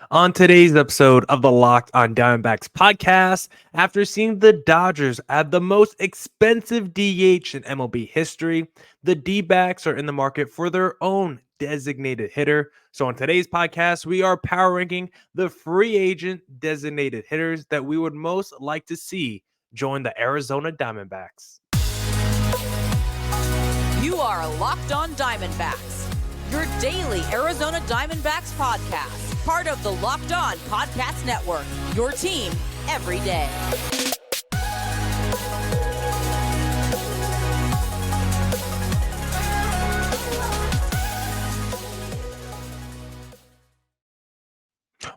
On today's episode of the Locked on Diamondbacks podcast, after seeing the Dodgers add the most expensive DH in MLB history, the D-backs are in the market for their own designated hitter. So on today's podcast, we are power ranking the free agent designated hitters that we would most like to see join the Arizona Diamondbacks. You are Locked on Diamondbacks, your daily Arizona Diamondbacks podcast. Part of the Locked On Podcast Network, your team every day.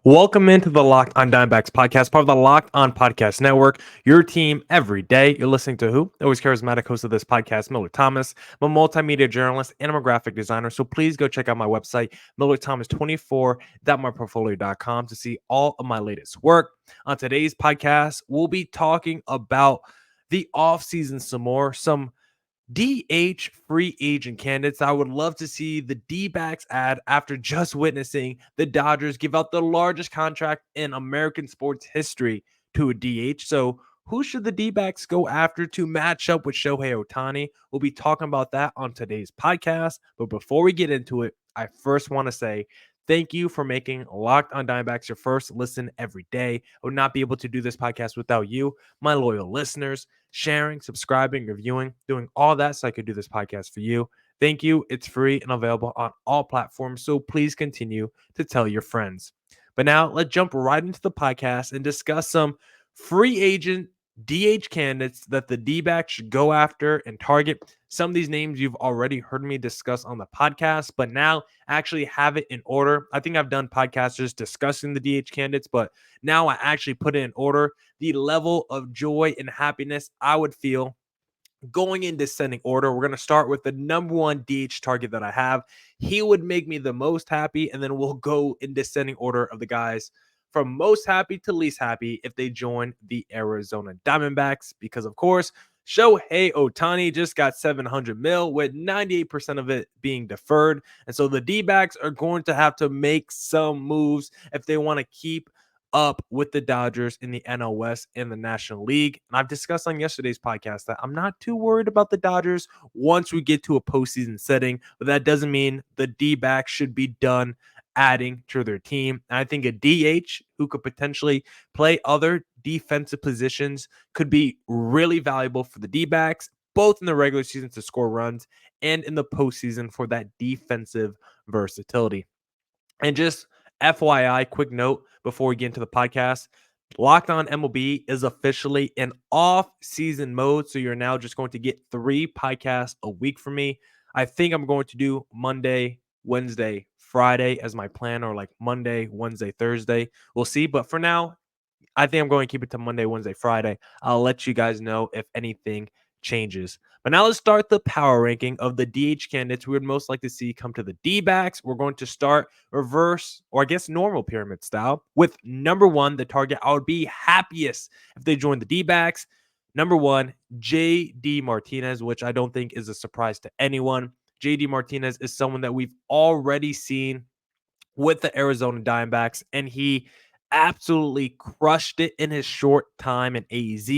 Welcome into the Locked on Diamondbacks podcast, part of the Locked on Podcast Network, your team every day. You're listening to who? Always charismatic host of this podcast, Millard Thomas. I'm a multimedia journalist and I'm a graphic designer, so please go check out my website, millardthomas24.myportfolio.com to see all of my latest work. On today's podcast, we'll be talking about the offseason some more, some DH free agent candidates I would love to see the D-backs add after just witnessing the Dodgers give out the largest contract in American sports history to a DH. So who should the D-backs go after to match up with Shohei Ohtani? We'll be talking about that on today's podcast. But before we get into it, I first want to say thank you for making Locked on Diamondbacks your first listen every day. I would not be able to do this podcast without you, my loyal listeners, sharing, subscribing, reviewing, doing all that so I could do this podcast for you. Thank you. It's free and available on all platforms, so please continue to tell your friends. But now let's jump right into the podcast and discuss some free agent DH candidates that the D-backs should go after and target. Some of these names you've already heard me discuss on the podcast, but now actually have it in order. I think I've done podcasts just discussing the DH candidates, but now I actually put it in order. The level of joy and happiness I would feel going in descending order. We're going to start with the number one DH target that I have. He would make me the most happy, and then we'll go in descending order of the guys from most happy to least happy if they join the Arizona Diamondbacks, because of course, Shohei Ohtani just got $700 million with 98% of it being deferred. And so the D-backs are going to have to make some moves if they want to keep up with the Dodgers in the NL West and the National League. And I've discussed on yesterday's podcast that I'm not too worried about the Dodgers once we get to a postseason setting, but that doesn't mean the D-backs should be done adding to their team. And I think a DH who could potentially play other defensive positions could be really valuable for the D-backs, both in the regular season to score runs and in the postseason for that defensive versatility. And just FYI, quick note before we get into the podcast, Locked on MLB is officially in off-season mode, so you're now just going to get 3 podcasts a week from me. I think I'm going to do Monday, Wednesday, Friday as my plan, or like Monday, Wednesday, Thursday. We'll see, but for now, I think I'm going to keep it to Monday, Wednesday, Friday. I'll let you guys know if anything changes. But now let's start the power ranking of the DH candidates we would most like to see come to the D-backs. We're going to start reverse, or I guess normal pyramid style, with number 1, the target I would be happiest if they joined the D-backs. Number 1, J.D. Martinez, which I don't think is a surprise to anyone. J.D. Martinez is someone that we've already seen with the Arizona Diamondbacks, and he absolutely crushed it in his short time in AZ.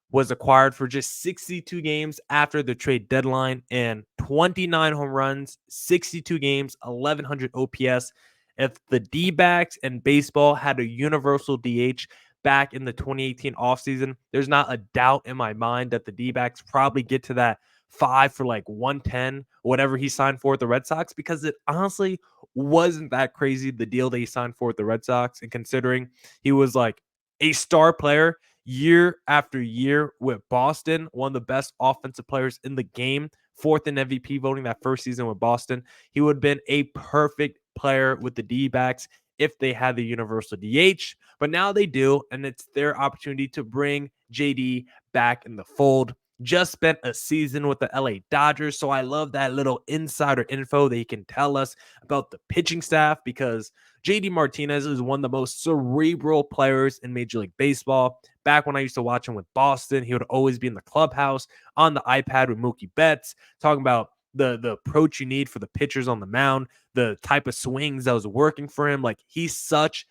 Was acquired for just 62 games after the trade deadline and 29 home runs, 62 games, 1,100 OPS. If the D-backs and baseball had a universal DH back in the 2018 offseason, there's not a doubt in my mind that the D-backs probably get to that 5 for like 110, whatever he signed for with the Red Sox, because it honestly wasn't that crazy, the deal that he signed for with the Red Sox. And considering he was like a star player year after year with Boston, one of the best offensive players in the game, 4th in MVP voting that first season with Boston, he would have been a perfect player with the D-backs if they had the universal DH. But now they do, and it's their opportunity to bring JD back in the fold. Just spent a season with the LA Dodgers, so I love that little insider info that he can tell us about the pitching staff, because JD Martinez is one of the most cerebral players in Major League Baseball. Back when I used to watch him with Boston, he would always be in the clubhouse on the iPad with Mookie Betts, talking about the approach you need for the pitchers on the mound, the type of swings that was working for him. Like, he's such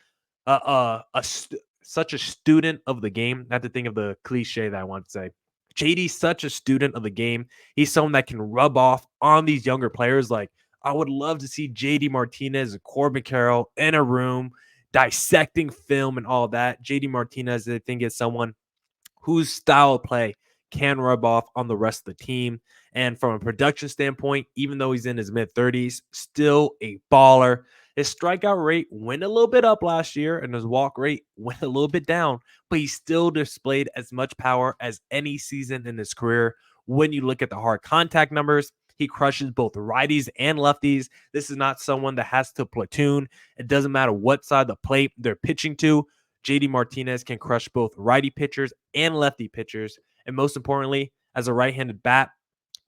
such a student of the game. Not to think of the cliche that I want to say. JD's such a student of the game. He's someone that can rub off on these younger players. Like, I would love to see JD Martinez and Corbin Carroll in a room dissecting film and all that. JD Martinez, I think, is someone whose style of play can rub off on the rest of the team. And from a production standpoint, even though he's in his mid 30s, still a baller. His strikeout rate went a little bit up last year and his walk rate went a little bit down, but he still displayed as much power as any season in his career. When you look at the hard contact numbers, he crushes both righties and lefties. This is not someone that has to platoon. It doesn't matter what side of the plate they're pitching to. JD Martinez can crush both righty pitchers and lefty pitchers. And most importantly, as a right-handed bat,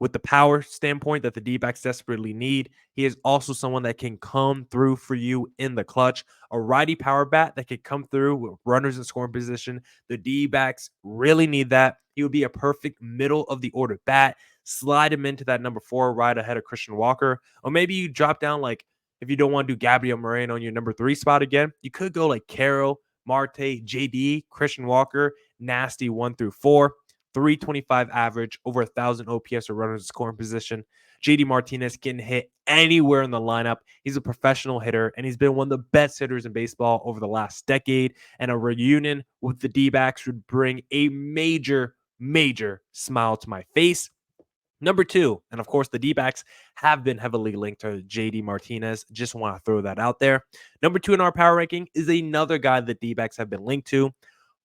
with the power standpoint that the Dbacks desperately need, he is also someone that can come through for you in the clutch. A righty power bat that can come through with runners in scoring position. The Dbacks really need that. He would be a perfect middle of the order bat. Slide him into that number 4 right ahead of Christian Walker. Or maybe you drop down, like, if you don't want to do Gabriel Moreno on your number 3 spot again, you could go like Carroll, Marte, JD, Christian Walker, nasty 1 through 4. 325 average, over 1,000 OPS or runners in scoring position. JD Martinez can hit anywhere in the lineup. He's a professional hitter, and he's been one of the best hitters in baseball over the last decade. And a reunion with the D-backs would bring a major, major smile to my face. Number 2, and of course, the D-backs have been heavily linked to JD Martinez. Just want to throw that out there. Number 2 in our power ranking is another guy that D-backs have been linked to,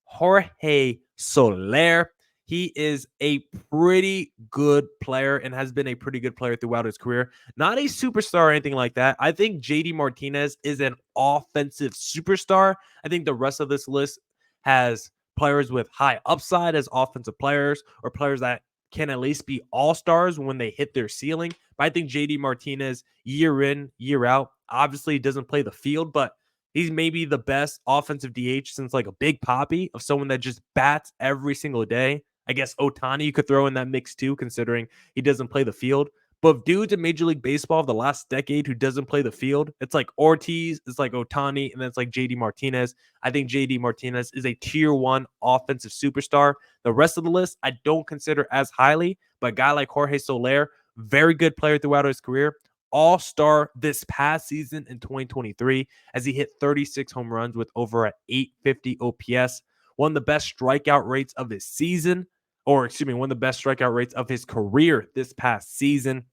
Jorge Soler. He is a pretty good player and has been a pretty good player throughout his career. Not a superstar or anything like that. I think JD Martinez is an offensive superstar. I think the rest of this list has players with high upside as offensive players, or players that can at least be all-stars when they hit their ceiling. But I think JD Martinez, year in, year out, obviously doesn't play the field, but he's maybe the best offensive DH since like a Big Papi, of someone that just bats every single day. I guess Ohtani you could throw in that mix too, considering he doesn't play the field. But dudes in Major League Baseball of the last decade who doesn't play the field, it's like Ortiz, it's like Ohtani, and then it's like JD Martinez. I think JD Martinez is a tier 1 offensive superstar. The rest of the list I don't consider as highly, but a guy like Jorge Soler, very good player throughout his career. All-star this past season in 2023 as he hit 36 home runs with over an 850 OPS. One of the best strikeout rates of his season, one of the best strikeout rates of his career this past season,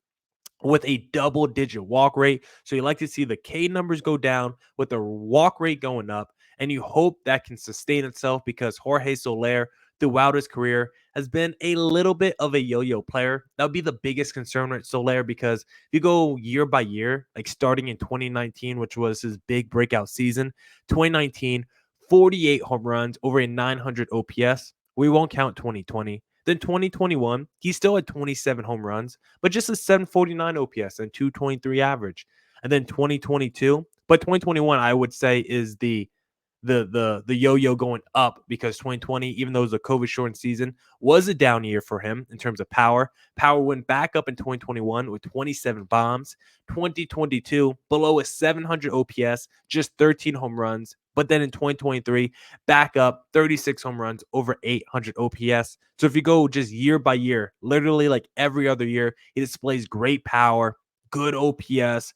with a double-digit walk rate. So you like to see the K numbers go down with the walk rate going up, and you hope that can sustain itself, because Jorge Soler throughout his career has been a little bit of a yo-yo player. That would be the biggest concern with Soler, because if you go year by year, like starting in 2019, which was his big breakout season, 2019, 48 home runs, over a 900 OPS. We won't count 2020. Then 2021, he still had 27 home runs, but just a 749 OPS and 223 average. And then 2022, but 2021, I would say, is the yo-yo going up, because 2020, even though it was a COVID shortened season, was a down year for him in terms of power. Power went back up in 2021 with 27 bombs. 2022, below a 700 OPS, just 13 home runs. But then in 2023, back up 36 home runs, over 800 OPS. So if you go just year by year, literally like every other year, he displays great power, good OPS,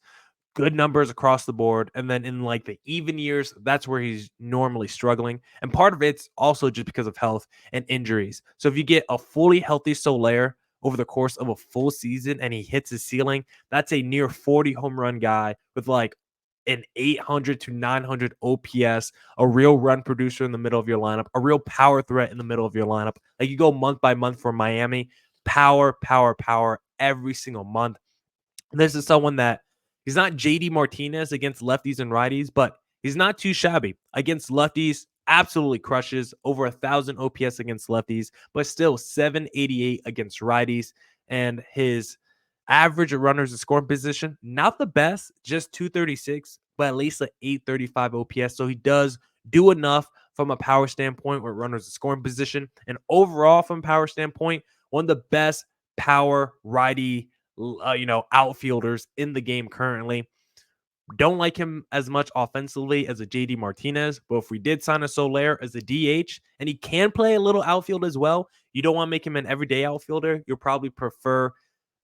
good numbers across the board. And then in like the even years, that's where he's normally struggling. And part of it's also just because of health and injuries. So if you get a fully healthy Soler over the course of a full season and he hits his ceiling, that's a near 40 home run guy with like an 800 to 900 OPS, a real run producer in the middle of your lineup, a real power threat in the middle of your lineup. Like, you go month by month for Miami, power, power, power every single month. This is someone that, he's not JD Martinez against lefties and righties, but he's not too shabby. Against lefties, absolutely crushes, over 1,000 OPS against lefties, but still 788 against righties. And his average of runners in scoring position, not the best, just 236, but at least like 835 OPS. So he does do enough from a power standpoint with runners in scoring position. And overall, from a power standpoint, one of the best power righty outfielders in the game currently. Don't like him as much offensively as a JD Martinez, but if we did sign a Soler as a DH and he can play a little outfield as well, you don't want to make him an everyday outfielder. You'll probably prefer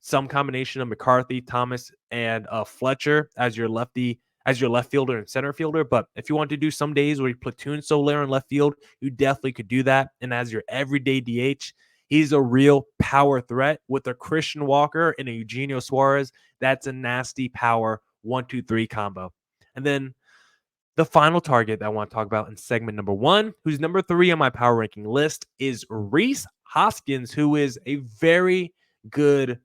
some combination of McCarthy, Thomas, and Fletcher as your left fielder and center fielder. But if you want to do some days where you platoon Soler in left field, you definitely could do that. And as your everyday DH, he's a real power threat with a Christian Walker and a Eugenio Suarez. That's a nasty power 1-2-3 combo. And then the final target that I want to talk about in segment number 1, who's number 3 on my power ranking list, is Rhys Hoskins, who is good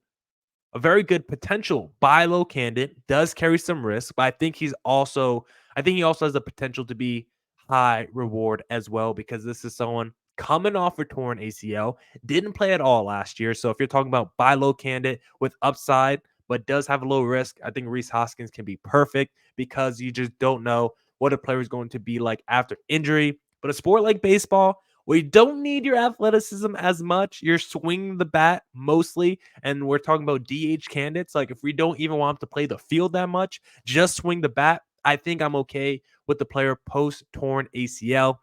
a very good potential buy low candidate, does carry some risk, but I think he also has the potential to be high reward as well, because this is someone coming off a torn ACL, didn't play at all last year. So if you're talking about buy low candidate with upside but does have a low risk, I think Rhys Hoskins can be perfect, because you just don't know what a player is going to be like after injury. But a sport like baseball, where you don't need your athleticism as much, you're swinging the bat mostly, and we're talking about DH candidates. Like, if we don't even want him to play the field that much, just swing the bat. I think I'm okay with the player post torn ACL.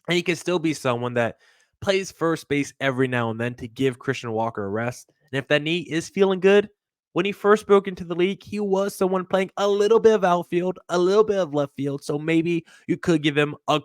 And he can still be someone that plays first base every now and then to give Christian Walker a rest. And if that knee is feeling good, when he first broke into the league, he was someone playing a little bit of outfield, a little bit of left field. So maybe you could give him a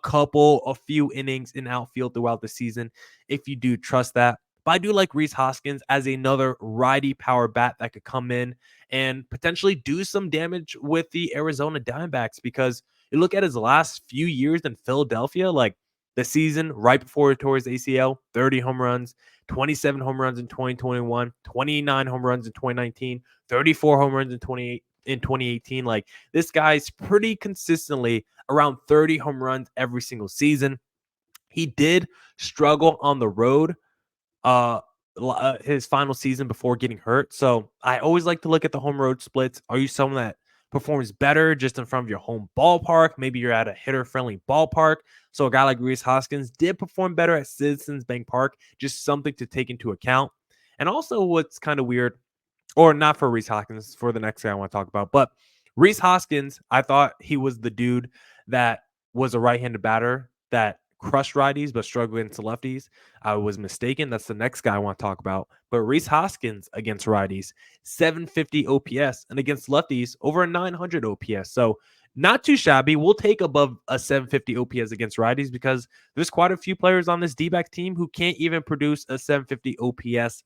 few innings in outfield throughout the season if you do trust that. But I do like Rhys Hoskins as another righty power bat that could come in and potentially do some damage with the Arizona Diamondbacks, because you look at his last few years in Philadelphia, like the season right before he tore his ACL, 30 home runs, 27 home runs in 2021, 29 home runs in 2019, 34 home runs in 2018. Like, this guy's pretty consistently around 30 home runs every single season. He did struggle on the road his final season before getting hurt. So I always like to look at the home road splits. Are you someone that performs better just in front of your home ballpark? Maybe you're at a hitter friendly ballpark. So a guy like Rhys Hoskins did perform better at Citizens Bank Park, just something to take into account. And also, what's kind of weird, or not for Rhys Hoskins, for the next guy I want to talk about, but Rhys Hoskins, I thought he was the dude that was a right-handed batter that crushed righties but struggled against lefties. I was mistaken. That's the next guy I want to talk about. But Rhys Hoskins against righties, 750 OPS, and against lefties, over a 900 OPS. So not too shabby. We'll take above a 750 OPS against righties, because there's quite a few players on this D-backs team who can't even produce a 750 OPS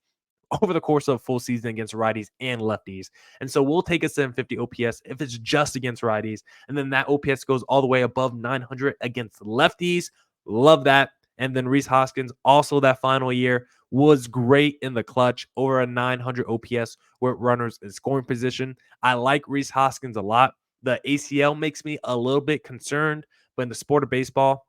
over the course of a full season against righties and lefties. And so we'll take a 750 OPS if it's just against righties. And then that OPS goes all the way above 900 against lefties. Love that. And then Rhys Hoskins, also that final year, was great in the clutch, over a 900 OPS with runners in scoring position. I like Rhys Hoskins a lot. The ACL makes me a little bit concerned, but in the sport of baseball,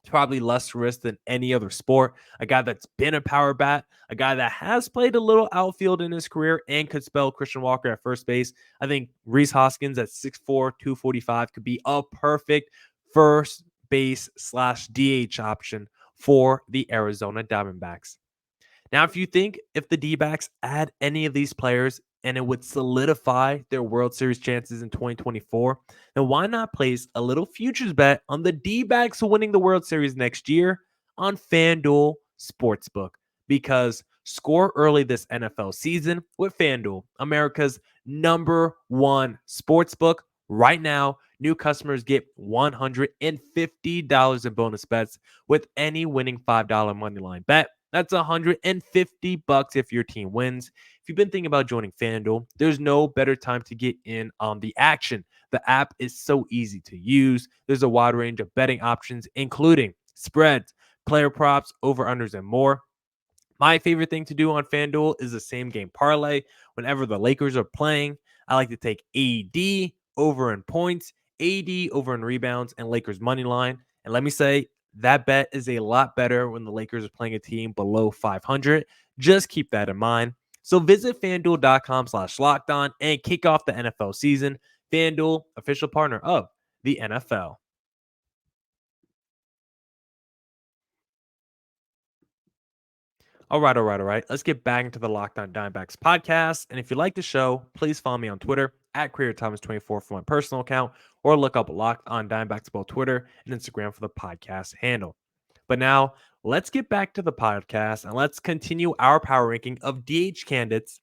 probably less risk than any other sport. A guy that's been a power bat, a guy that has played a little outfield in his career and could spell Christian Walker at first base. I think Rhys Hoskins at 6'4", 245 could be a perfect first base / DH option for the Arizona Diamondbacks. Now, if the D-backs add any of these players and it would solidify their World Series chances in 2024, then why not place a little futures bet on the D-backs winning the World Series next year on FanDuel Sportsbook? Because score early this NFL season with FanDuel, America's #1 sportsbook. Right now, new customers get $150 in bonus bets with any winning $5 moneyline bet. That's $150 if your team wins. If you've been thinking about joining FanDuel, there's no better time to get in on the action. The app is so easy to use. There's a wide range of betting options, including spreads, player props, over-unders, and more. My favorite thing to do on FanDuel is the same game parlay. Whenever the Lakers are playing, I like to take AD over in points, AD over in rebounds, and Lakers money line. And let me say, that bet is a lot better when the Lakers are playing a team below 500. Just keep that in mind. So visit FanDuel.com/lockedon and kick off the NFL season. FanDuel, official partner of the NFL. All right. Let's get back into the Locked On Diamondbacks podcast. And if you like the show, please follow me on Twitter at Creator Thomas 24 for my personal account, or look up Locked on Diamondbacks both Twitter and Instagram for the podcast handle. But now let's get back to the podcast and let's continue our power ranking of DH candidates.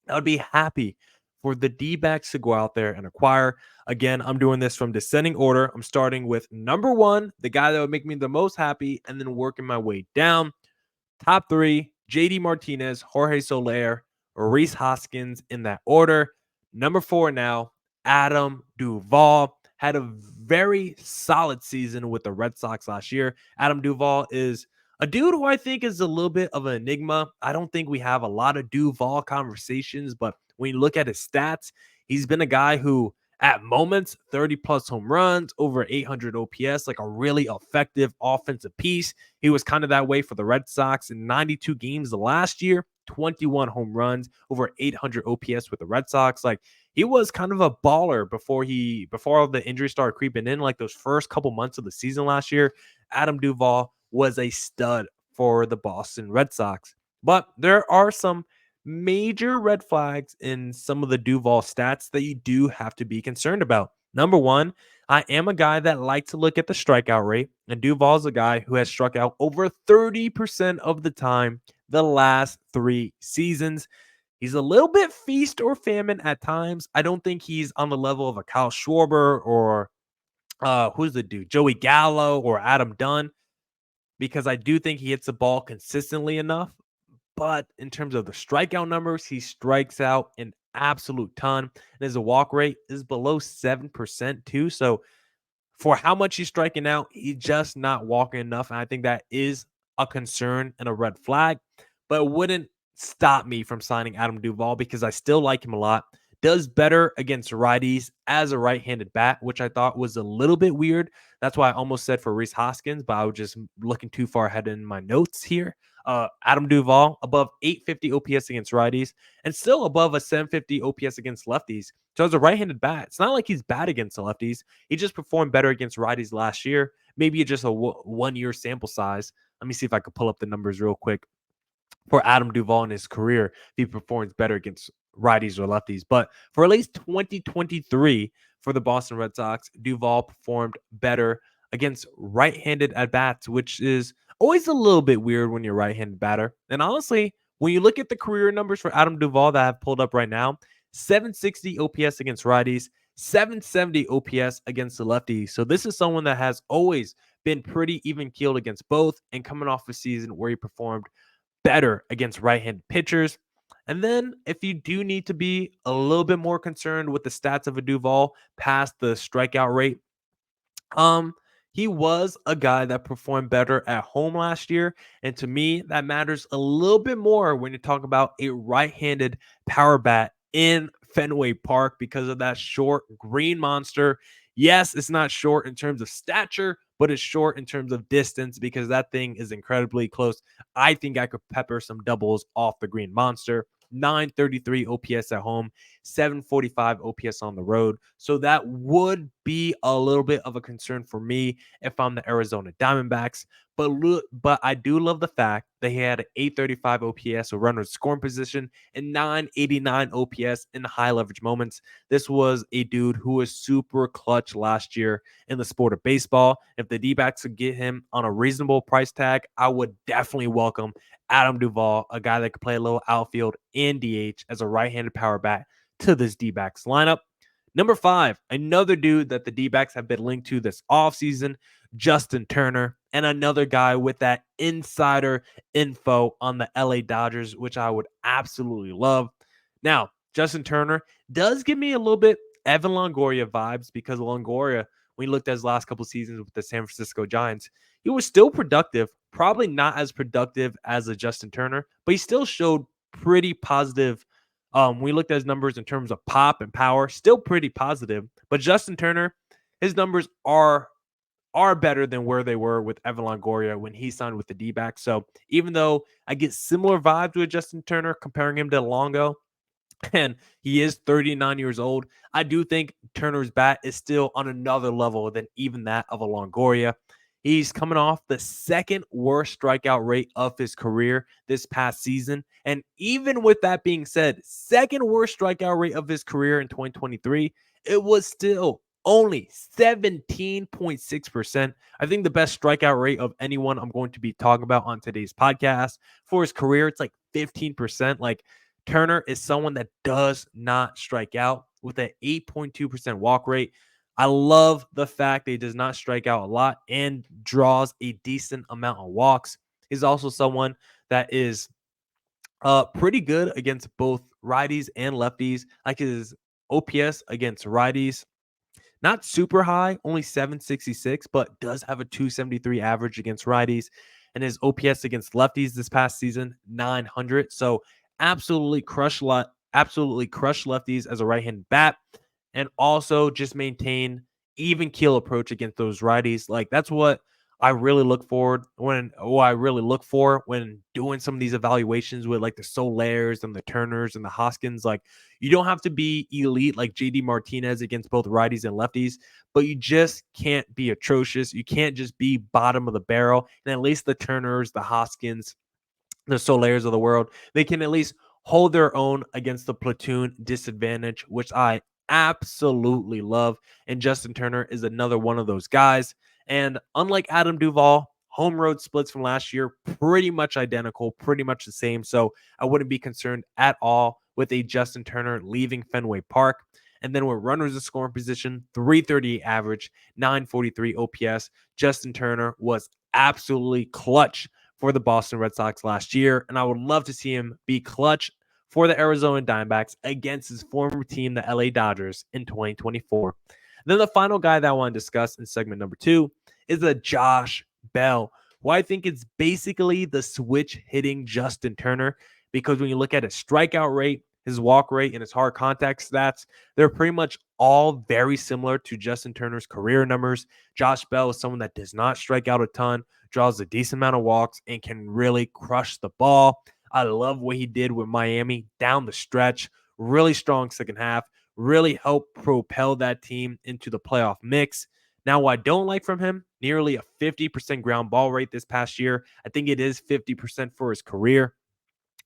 I would be happy for the D-backs to go out there and acquire. Again, I'm doing this from descending order. I'm starting with number one, the guy that would make me the most happy, and then working my way down. Top three, JD Martinez, Jorge Soler, Rhys Hoskins in that order. Number four now, Adam Duvall. Had a very solid season with the Red Sox last year. Adam Duvall is a dude who I think is a little bit of an enigma. I don't think we have a lot of Duvall conversations, but when you look at his stats, he's been a guy who at moments 30 plus home runs, over 800 OPS, like a really effective offensive piece. He was kind of that way for the Red Sox in 92 games the last year, 21 home runs, over 800 OPS with the Red Sox. Like he was kind of a baller before all the injuries started creeping in, like those first couple months of the season last year. Adam Duvall was a stud for the Boston Red Sox. But there are some major red flags in some of the Duvall stats that you do have to be concerned about. Number one, I am a guy that likes to look at the strikeout rate, and Duvall's a guy who has struck out over 30% of the time the last 3 seasons. He's a little bit feast or famine at times. I don't think he's on the level of a Kyle Schwarber or who's the dude, Joey Gallo or Adam Dunn, because I do think he hits the ball consistently enough. But in terms of the strikeout numbers, he strikes out an absolute ton. And his walk rate is below 7% too. So for how much he's striking out, he's just not walking enough. And I think that is a concern and a red flag. But it wouldn't stop me from signing Adam Duvall because I still like him a lot. Does better against righties as a right-handed bat, which I thought was a little bit weird. That's why I almost said for Rhys Hoskins, but I was just looking too far ahead in my notes here. Adam Duvall above 850 OPS against righties and still above a 750 OPS against lefties. So as a right-handed bat, it's not like he's bad against the lefties. He just performed better against righties last year. Maybe just a 1 year sample size. Let me see if I could pull up the numbers real quick for Adam Duvall in his career if he performs better against righties or lefties. But for at least 2023 for the Boston Red Sox, Duvall performed better against right-handed at-bats, which is always a little bit weird when you're a right-handed batter. And honestly, when you look at the career numbers for Adam Duvall that I have pulled up right now, 760 OPS against righties, 770 OPS against the lefties. So this is someone that has always been pretty even-keeled against both and coming off a season where he performed better against right-handed pitchers. And then if you do need to be a little bit more concerned with the stats of a Duvall past the strikeout rate, he was a guy that performed better at home last year. And to me, that matters a little bit more when you talk about a right-handed power bat in Fenway Park because of that short green monster. Yes, it's not short in terms of stature, but it's short in terms of distance because that thing is incredibly close. I think I could pepper some doubles off the green monster. 933 OPS at home, 745 OPS on the road. So that would be a little bit of a concern for me if I'm the Arizona Diamondbacks. But I do love the fact that he had an 835 OPS, a runner scoring position, and 989 OPS in high leverage moments. This was a dude who was super clutch last year in the sport of baseball. If the D-backs could get him on a reasonable price tag, I would definitely welcome Adam Duvall, a guy that could play a little outfield and DH as a right-handed power bat to this D-backs lineup. Number 5, another dude that the D-backs have been linked to this offseason, Justin Turner, and another guy with that insider info on the LA Dodgers, which I would absolutely love. Now, Justin Turner does give me a little bit Evan Longoria vibes because Longoria, when he looked at his last couple seasons with the San Francisco Giants, he was still productive, probably not as productive as a Justin Turner, but he still showed pretty positive. We looked at his numbers in terms of pop and power, still pretty positive. But Justin Turner, his numbers are better than where they were with Evan Longoria when he signed with the D-backs. So even though I get similar vibes with Justin Turner, comparing him to Longo, and he is 39 years old, I do think Turner's bat is still on another level than even that of a Longoria. He's coming off the second worst strikeout rate of his career this past season. And even with that being said, second worst strikeout rate of his career in 2023, it was still only 17.6%. I think the best strikeout rate of anyone I'm going to be talking about on today's podcast for his career, it's like 15%. Like Turner is someone that does not strike out with an 8.2% walk rate. I love the fact that he does not strike out a lot and draws a decent amount of walks. He's also someone that is pretty good against both righties and lefties. Like his OPS against righties, not super high, only 766, but does have a 273 average against righties. And his OPS against lefties this past season, 900. So absolutely crushed lefties as a right-handed bat, and also just maintain even keel approach against those righties. Like that's what I really look for when doing some of these evaluations with like the Solairs and the Turners and the Hoskins. Like you don't have to be elite like JD Martinez against both righties and lefties, but you just can't be atrocious. You can't just be bottom of the barrel. And at least the Turners, the Hoskins, the Solairs of the world, they can at least hold their own against the platoon disadvantage, which I absolutely love. And Justin Turner is another one of those guys. And unlike Adam Duvall, home road splits from last year, pretty much identical, pretty much the same. So I wouldn't be concerned at all with a Justin Turner leaving Fenway Park. And then with runners in scoring position, 338 average, 943 OPS. Justin Turner was absolutely clutch for the Boston Red Sox last year, and I would love to see him be clutch for the Arizona Diamondbacks against his former team, the LA Dodgers, in 2024. Then the final guy that I want to discuss in segment number 2 is the Josh Bell, who I think is basically the switch hitting Justin Turner, because when you look at his strikeout rate, his walk rate, and his hard contact stats, they're pretty much all very similar to Justin Turner's career numbers. Josh Bell is someone that does not strike out a ton, draws a decent amount of walks, and can really crush the ball. I love what he did with Miami down the stretch. Really strong second half. Really helped propel that team into the playoff mix. Now, what I don't like from him, nearly a 50% ground ball rate this past year. I think it is 50% for his career.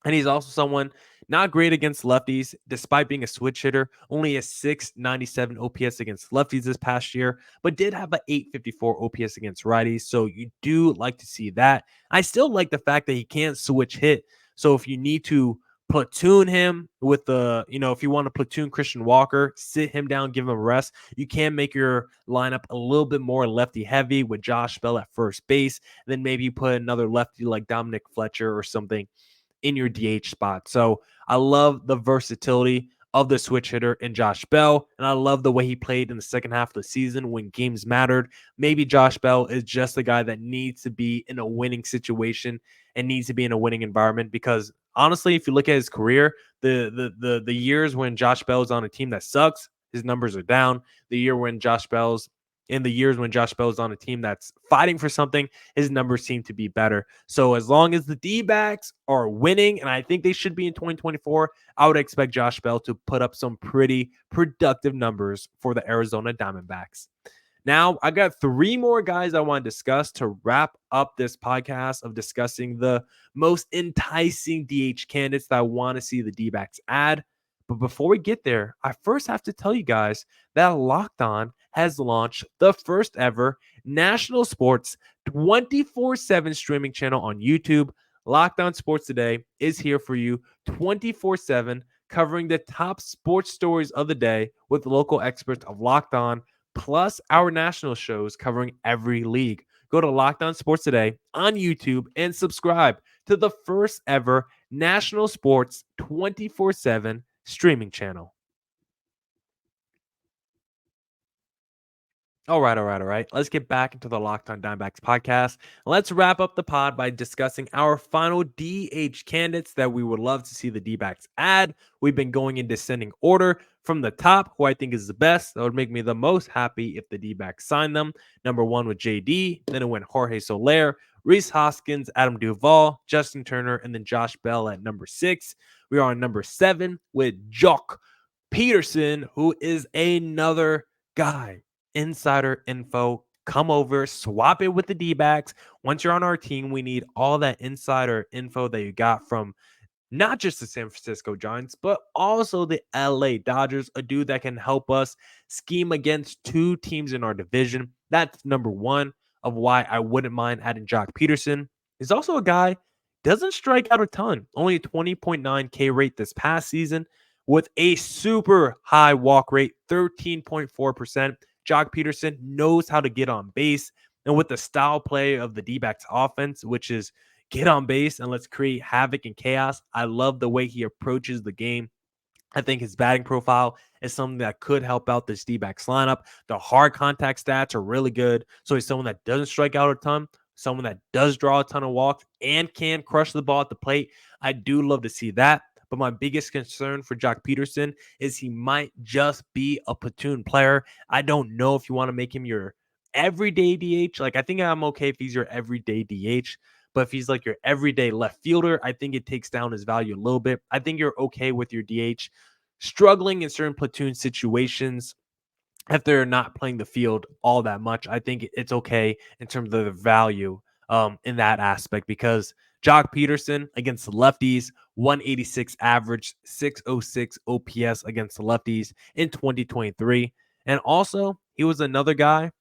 And he's also someone not great against lefties, despite being a switch hitter. Only a 697 OPS against lefties this past year, but did have an 854 OPS against righties. So you do like to see that. I still like the fact that he can't switch hit. So if you need to platoon him with if you want to platoon Christian Walker, sit him down, give him a rest, you can make your lineup a little bit more lefty heavy with Josh Bell at first base. Then maybe you put another lefty like Dominic Fletcher or something in your DH spot. So I love the versatility of the switch hitter in Josh Bell, and I love the way he played in the second half of the season when games mattered. Maybe Josh Bell is just the guy that needs to be in a winning situation and needs to be in a winning environment, because honestly, if you look at his career, the years when Josh Bell is on a team that sucks, his numbers are down. The years when Josh Bell's on a team that's fighting for something, his numbers seem to be better. So as long as the Dbacks are winning, and I think they should be in 2024, I would expect Josh Bell to put up some pretty productive numbers for the Arizona Diamondbacks. Now, I got 3 more guys I want to discuss to wrap up this podcast of discussing the most enticing DH candidates that I want to see the D-backs add. But before we get there, I first have to tell you guys that Locked On has launched the first ever national sports 24/7 streaming channel on YouTube. Locked On Sports Today is here for you 24/7, covering the top sports stories of the day with local experts of Locked On, plus our national shows covering every league. Go to Locked On Sports Today on YouTube and subscribe to the first ever national sports 24/7 streaming channel. All right. Let's get back into the Locked On Diamondbacks podcast. Let's wrap up the pod by discussing our final DH candidates that we would love to see the D-backs add. We've been going in descending order from the top, who I think is the best. That would make me the most happy if the D-backs signed them. Number 1 with JD, then it went Jorge Soler, Rhys Hoskins, Adam Duvall, Justin Turner, and then Josh Bell at number 6. We are on number 7 with Jock Peterson, who is another guy. Insider info come over, swap it with the D-backs. Once you're on our team, we need all that insider info that you got from not just the San Francisco Giants, but also the LA Dodgers, a dude that can help us scheme against two teams in our division. That's number one of why I wouldn't mind adding Jock Peterson. He's also a guy doesn't strike out a ton, only a 20.9 K rate this past season with a super high walk rate, 13.4%. Jock Peterson knows how to get on base. And with the style play of the D-backs offense, which is get on base and let's create havoc and chaos. I love the way he approaches the game. I think his batting profile is something that could help out this D-backs lineup. The hard contact stats are really good. So he's someone that doesn't strike out a ton, someone that does draw a ton of walks and can crush the ball at the plate. I do love to see that. But my biggest concern for Jock Peterson is he might just be a platoon player. I don't know if you want to make him your everyday DH. Like, I think I'm okay if he's your everyday DH. But if he's like your everyday left fielder, I think it takes down his value a little bit. I think you're okay with your DH struggling in certain platoon situations if they're not playing the field all that much. I think it's okay in terms of the value in that aspect because Jock Peterson against the lefties, 186 average, 606 OPS against the lefties in 2023. And also, he was another guy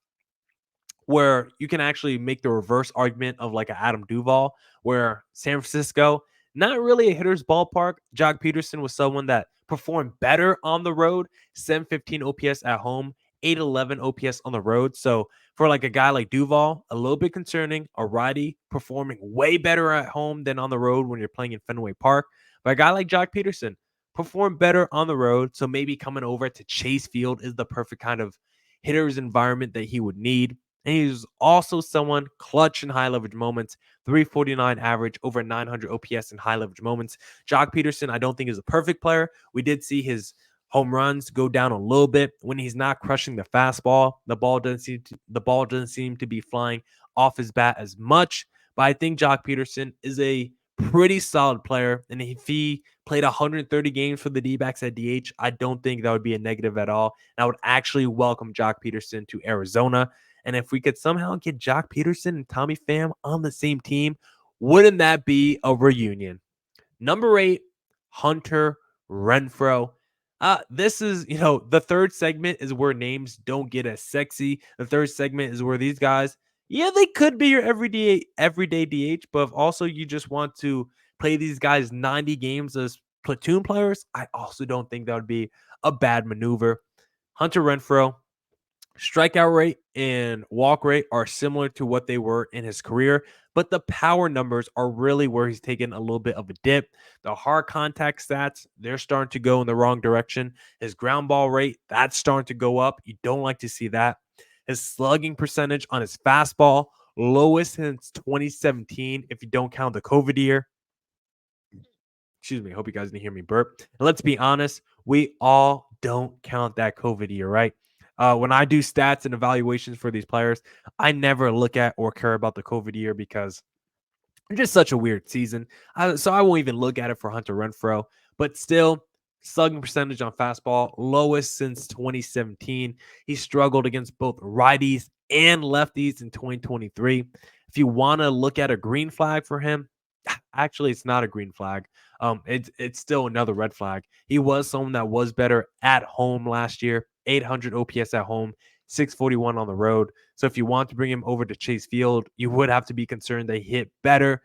where you can actually make the reverse argument of like an Adam Duvall, where San Francisco, not really a hitter's ballpark. Jock Peterson was someone that performed better on the road, 715 OPS at home, 811 OPS on the road. So for like a guy like Duvall, a little bit concerning, a righty performing way better at home than on the road when you're playing in Fenway Park. But a guy like Jock Peterson performed better on the road. So maybe coming over to Chase Field is the perfect kind of hitter's environment that he would need. And he's also someone clutch in high leverage moments, 349 average, over 900 OPS in high leverage moments. Jock Peterson, I don't think is a perfect player. We did see his home runs go down a little bit when he's not crushing the fastball. The ball doesn't seem to be flying off his bat as much. But I think Jock Peterson is a pretty solid player. And if he played 130 games for the D-backs at DH, I don't think that would be a negative at all. And I would actually welcome Jock Peterson to Arizona. And if we could somehow get Jock Peterson and Tommy Pham on the same team, wouldn't that be a reunion? Number 8, Hunter Renfroe. This is, the third segment is where names don't get as sexy. The third segment is where these guys, yeah, they could be your everyday DH, but if also you just want to play these guys 90 games as platoon players, I also don't think that would be a bad maneuver. Hunter Renfroe, strikeout rate and walk rate are similar to what they were in his career, but the power numbers are really where he's taken a little bit of a dip. The hard contact stats, they're starting to go in the wrong direction. His ground ball rate, that's starting to go up. You don't like to see that. His slugging percentage on his fastball, lowest since 2017 if you don't count the COVID year. Excuse me. Hope you guys didn't hear me burp. And let's be honest, we all don't count that COVID year, right? When I do stats and evaluations for these players, I never look at or care about the COVID year because it's just such a weird season. So I won't even look at it for Hunter Renfroe. But still, slugging percentage on fastball, lowest since 2017. He struggled against both righties and lefties in 2023. If you want to look at a green flag for him, actually, it's not a green flag. It's still another red flag. He was someone that was better at home last year, 800 OPS at home, 641 on the road. So if you want to bring him over to Chase Field, you would have to be concerned that he hit better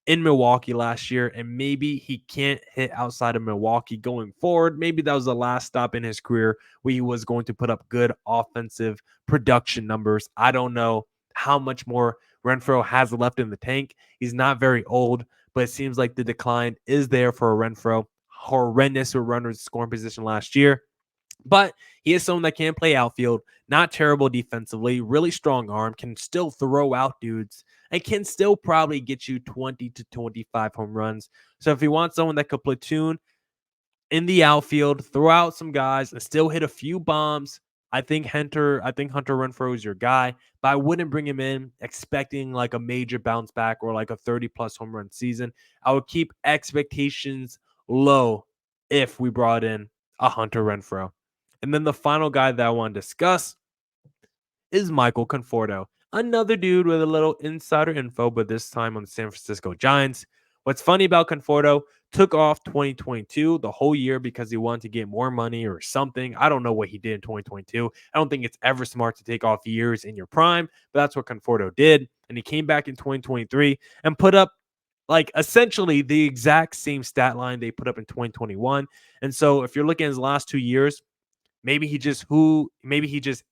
in Milwaukee last year, and maybe he can't hit outside of Milwaukee going forward. Maybe that was the last stop in his career where he was going to put up good offensive production numbers. I don't know how much more Renfroe has left in the tank. He's not very old, but it seems like the decline is there for a Renfroe. Horrendous with runners scoring position last year. But he is someone that can play outfield, not terrible defensively, really strong arm, can still throw out dudes, and can still probably get you 20 to 25 home runs. So if you want someone that could platoon in the outfield, throw out some guys, and still hit a few bombs, I think Hunter Renfroe is your guy. But I wouldn't bring him in expecting like a major bounce back or like a 30-plus home run season. I would keep expectations low if we brought in a Hunter Renfroe. And then the final guy that I want to discuss is Michael Conforto, another dude with a little insider info, but this time on the San Francisco Giants. What's funny about Conforto, took off 2022, the whole year, because he wanted to get more money or something. I don't know what he did in 2022. I don't think it's ever smart to take off years in your prime, but that's what Conforto did. And he came back in 2023 and put up like essentially the exact same stat line they put up in 2021. And so if you're looking at his last 2 years, maybe he just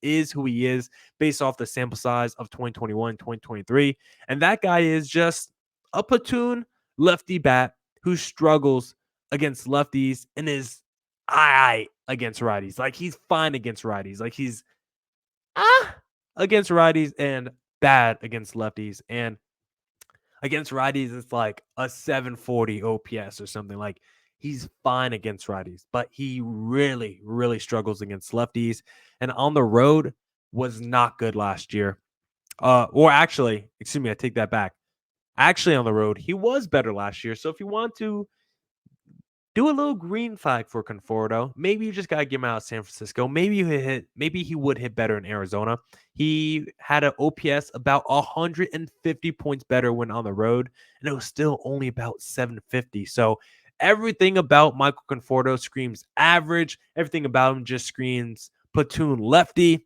is who he is based off the sample size of 2021, 2023. And that guy is just a platoon lefty bat who struggles against lefties and is I against righties. Like he's fine against righties. Like he's against righties and bad against lefties. And against righties, it's like a 740 OPS or something. Like he's fine against righties, but he really, really struggles against lefties. And on the road was not good last year. Or actually, excuse me, I take that back. Actually, on the road, he was better last year. So if you want to do a little green flag for Conforto. Maybe you just gotta get him out of San Francisco. Maybe he would hit better in Arizona. He had an OPS about 150 points better when on the road, and it was still only about 750. So everything about Michael Conforto screams average. Everything about him just screams platoon lefty.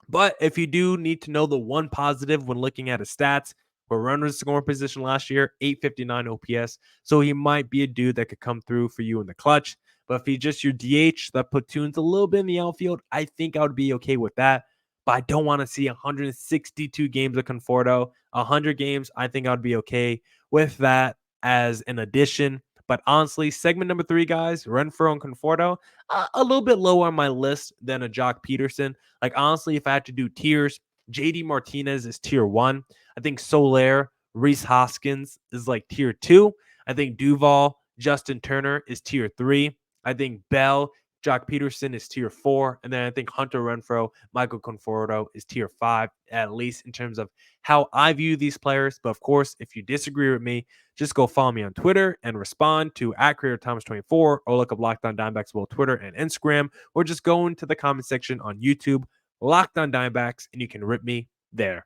But if you do need to know the one positive when looking at his stats, for runners scoring position last year, 859 OPS. So he might be a dude that could come through for you in the clutch. But if he's just your DH that platoons a little bit in the outfield, I think I would be okay with that. But I don't want to see 162 games of Conforto. 100 games, I think I would be okay with that as an addition. But honestly, segment number 3, guys, Renfroe and Conforto, a little bit lower on my list than a Jock Peterson. Like, honestly, if I had to do tiers, JD Martinez is tier 1. I think Soler, Reese Hoskins is like tier 2. I think Duvall, Justin Turner is tier 3. I think Bell, Jock Peterson is tier 4. And then I think Hunter Renfroe, Michael Conforto is tier 5, at least in terms of how I view these players. But of course, if you disagree with me, just go follow me on Twitter and respond to @CreatorThomas24 or look up Locked On Diamondbacks both Twitter and Instagram, or just go into the comment section on YouTube, Locked On Diamondbacks, and you can rip me there.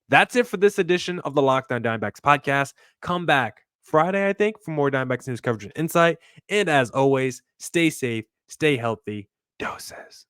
That's it for this edition of the Locked On Diamondbacks podcast. Come back Friday, I think, for more Diamondbacks news coverage and insight. And as always, stay safe, stay healthy. Doses.